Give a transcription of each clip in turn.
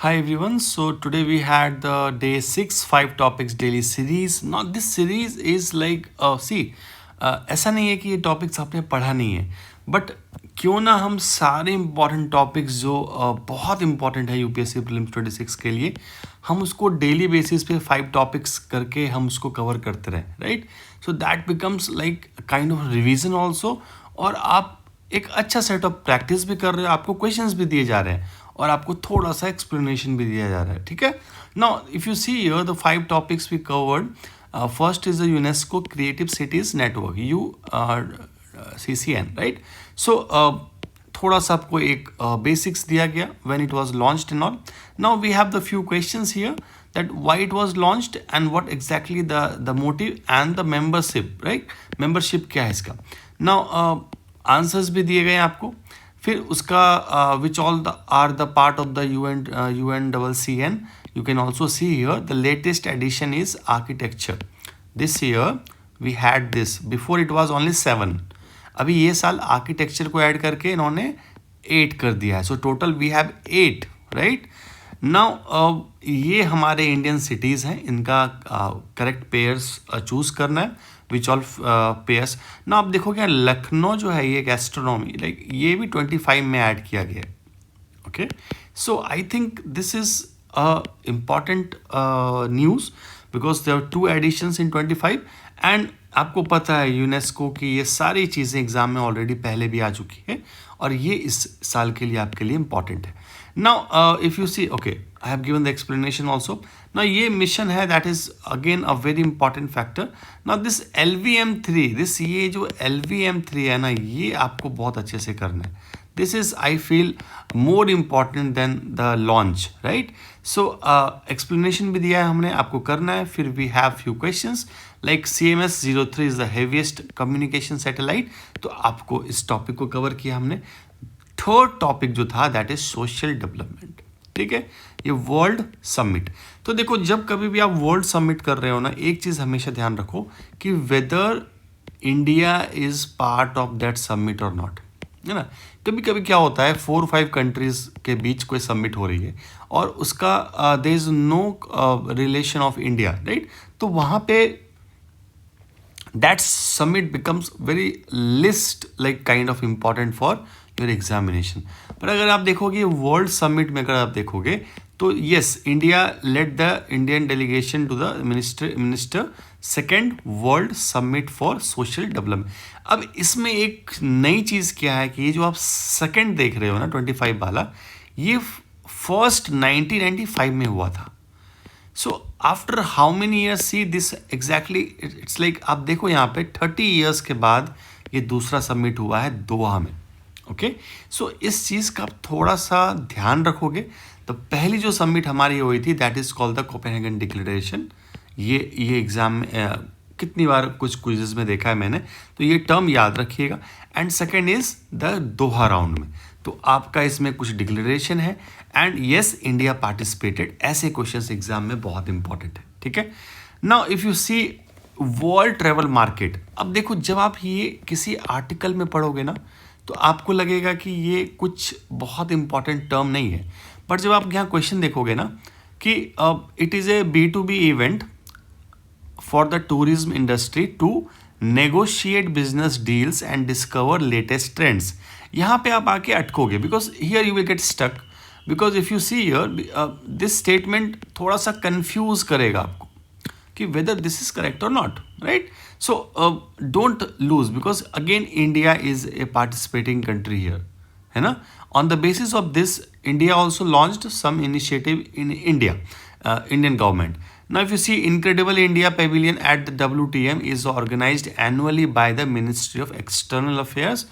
Hi everyone. So today we had the day 6 5 topics daily series. Now this series is like ऐसा नहीं है कि ये topics आपने पढ़ा नहीं है बट क्यों ना हम सारे इंपॉर्टेंट टॉपिक्स जो बहुत इंपॉर्टेंट है यूपीएससी प्रीलिम्स 26 के लिए हम उसको डेली बेसिस पे 5 टॉपिक्स करके हम उसको कवर करते रहें, right? So that becomes like kind of revision also, और आप एक अच्छा सेट ऑफ प्रैक्टिस भी कर रहे हो, आपको क्वेश्चंस भी दिए जा रहे हैं और आपको थोड़ा सा एक्सप्लेनेशन भी दिया जा रहा है, ठीक है? Now if you see here the 5 topics we covered, first is the UNESCO creative cities network CCN, right? So थोड़ा सा आपको एक बेसिक्स दिया गया when it was launched and all. Now we have the few questions here that why it was launched and what exactly the motive and the membership, right? membership क्या है इसका. Now answers भी दिए गए हैं आपको. फिर उसका which all are the part of the UNCCN. You can also see here the latest edition is architecture. This year we had this, before it was only 7. अभी ये साल आर्किटेक्चर को ऐड करके इन्होंने 8 कर दिया है. So total we have 8, right? Now ये हमारे इंडियन सिटीज़ हैं, इनका करेक्ट पेयर्स चूज़ करना है. Which all pairs. ना आप देखोगे लखनऊ जो है ये गैस्ट्रोनॉमी, लाइक ये भी 25 में ऐड किया गया है. Okay, so I think this is important news because there are 2 editions in 25. And आपको पता है यूनेस्को की ये सारी चीज़ें एग्जाम में ऑलरेडी पहले भी आ चुकी है और ये इस साल के लिए आपके लिए इम्पॉर्टेंट है. Now if you see, okay, I have given the explanation also. ना ये मिशन है that is again a very important factor. ना दिस LVM3, दिस ये जो LVM3 है ना, ये आपको बहुत अच्छे से करना है. This is I feel more important than the launch, right? So explanation भी दिया है हमने, आपको करना है. फिर we have few questions like CMS-03 is the heaviest communication satellite. तो आपको इस टॉपिक को कवर किया हमने. थर्ड टॉपिक जो था दैट इज सोशल डेवलपमेंट, ठीक है? ये वर्ल्ड समिट. तो देखो, जब कभी भी आप वर्ल्ड समिट कर रहे हो ना, एक चीज़ हमेशा ध्यान रखो कि weather India is part of that summit और नॉट, है ना? कभी कभी क्या होता है 4-5 कंट्रीज के बीच कोई समिट हो रही है और उसका there is no relation of India, right? तो वहाँ पे that summit becomes very list like kind of important for your examination. पर अगर आप देखोगे वर्ल्ड समिट में, अगर आप देखोगे तो yes, India led the Indian delegation to the minister second world summit for social development. अब इसमें एक नई चीज़ क्या है कि ये जो आप सेकेंड देख रहे हो ना 25 वाला, ये फर्स्ट 1995 में हुआ था. So after how many years see this exactly, it's like आप देखो यहाँ पे 30 ईयर्स के बाद ये दूसरा सबमिट हुआ है दोहा में. ओके, सो इस चीज़ का आप थोड़ा सा ध्यान रखोगे. तो पहली जो सबमिट हमारी हुई थी that is called the Copenhagen declaration. ये एग्जाम में कितनी बार कुछ क्विज़ेस में देखा है मैंने, तो ये टर्म याद रखिएगा. And second is the Doha round में, तो आपका इसमें कुछ डिक्लेरेशन है. And yes, India participated. ऐसे क्वेश्चंस एग्जाम में बहुत इंपॉर्टेंट है, ठीक है? Now if you see world travel market, अब देखो जब आप ये किसी आर्टिकल में पढ़ोगे ना तो आपको लगेगा कि ये कुछ बहुत इंपॉर्टेंट टर्म नहीं है, बट जब आप यहाँ क्वेश्चन देखोगे ना कि it is a B2B event for the tourism industry to negotiate business deals and discover latest trends. यहाँ पे आप आके अटकोगे because here you will get stuck. Because if you see here this statement थोड़ा सा कंफ्यूज करेगा आपको कि वेदर दिस इज करेक्ट और not, right? So don't lose because again India is a participating country here, है ना? On the basis of this India also launched some initiative in India, Indian government. Now, if you see, Incredible India Pavilion at the WTM is organized annually by the Ministry of External Affairs.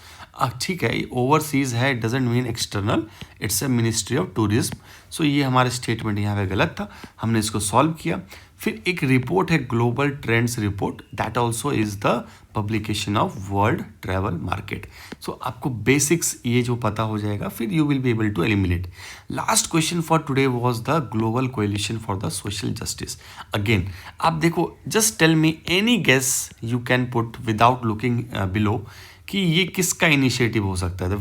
ठीक है, overseas है, it doesn't mean external, it's a ministry of tourism. So ये हमारा statement यहाँ पे गलत था, हमने इसको सॉल्व किया. फिर एक रिपोर्ट है global trends report, that also is the publication of World Travel Market. So आपको बेसिक्स ये जो पता हो जाएगा, फिर you will be able to eliminate. Last question for today was the Global Coalition for the Social Justice. Again आप देखो, just tell me any guess you can put without looking below कि ये किसका इनिशिएटिव हो सकता है.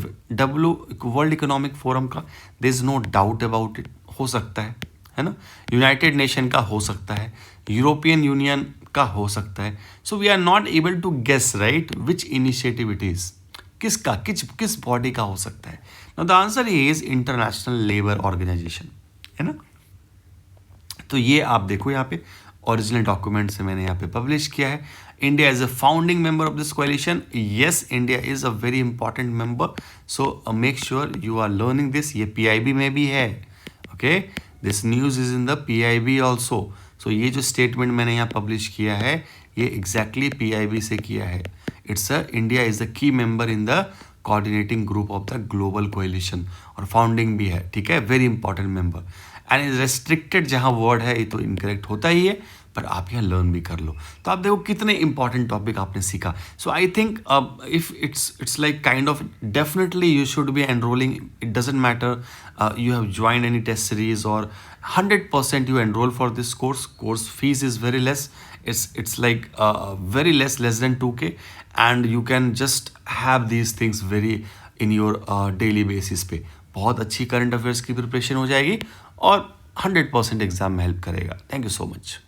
World Economic Forum का, there is no doubt about it. हो सकता है ना, यूनाइटेड नेशन का हो सकता है, यूरोपियन यूनियन का हो सकता है. So we are not able to guess right which initiative it is, किसका किस बॉडी का हो सकता है. Now the answer is international labour organisation, है ना. तो ये आप देखो यहाँ पे ओरिजिनल डॉक्यूमेंट से मैंने यहाँ पे पब्लिश किया है. India is a founding member of this coalition. Yes, India is a very important member. So make sure you are learning this. ये पीआईबी में भी है. Okay, this news is in the PIB also. So ये जो statement मैंने यहाँ publish किया है ये एग्जैक्टली पीआईबी से किया है. It's a India is the key member in the coordinating group of the Global coalition, और फाउंडिंग भी है. ठीक है, very important member. And restricted जहाँ वर्ड है ये तो इनकरेक्ट होता ही है, पर आप यहाँ लर्न भी कर लो. तो आप देखो कितने इंपॉर्टेंट टॉपिक आपने सीखा. So I think if it's like kind of definitely you should be enrolling. It doesn't matter you have joined any test series or 100% you enroll for this course fees is very less. It's like very less than 2k, and you can just have these things very in your daily basis पे. बहुत अच्छी current affairs की preparation हो जाएगी और 100% exam में help करेगा. Thank you so much.